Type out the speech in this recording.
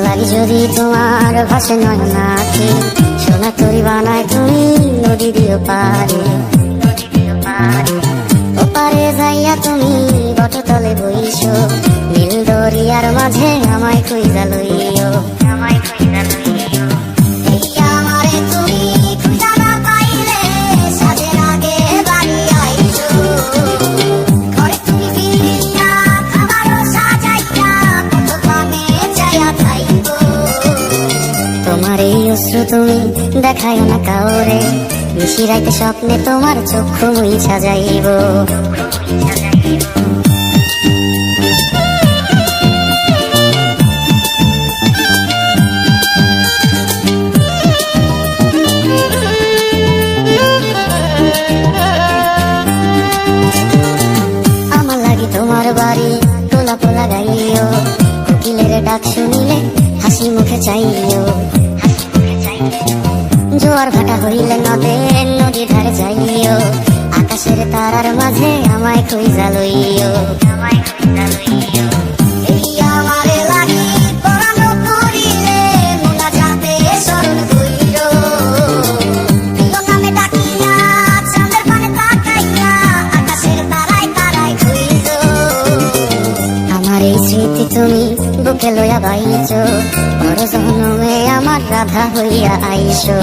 লাগি যদি তোমার ভাসে নয়নাতে, সোনা তরি বানায় তুমি নদী দিও পারে। ওপারে যাইয়া তুমি বটতলে বইছো, নীল দরিয়ার মাঝে আমায় কইরা লইও। আমারে তুমি খুঁজা না পাইলে সাজের আগে বাড়ি আইছো, ঘরে তুমি ফিরিয়া খাবারও সাজাইয়া কত পানে যাইয়া খাইব। তোমার এই অশ্রু তুমি দেখায় না কাউরে, নিশিরাইতে স্বপ্নে তোমার চক্ষু মুইছা যাইব। আমার লাগি তোমার বাড়ি তোলা পোলা গাইও, কোকিলের ডাক শুনিলে হাসি মুখে চাইও। জোয়ার ভাটা হইলে নদীর ধারে যাইও, আকাশের তারার মাঝে আমায় কইরা লইও। আমারে লাগি পরানো করিলে মোলা যাতে স্মরণ কইরো, প্রিয় নামে ডাকিয়া চাঁদের পানে তাকাইয়া আকাশের তারায় তারায় কইরো। আমার এই স্মৃতি তুমি বুকে লইয়া বাইছো, বড় জনমে আমার রাধা হইয়া আইসো।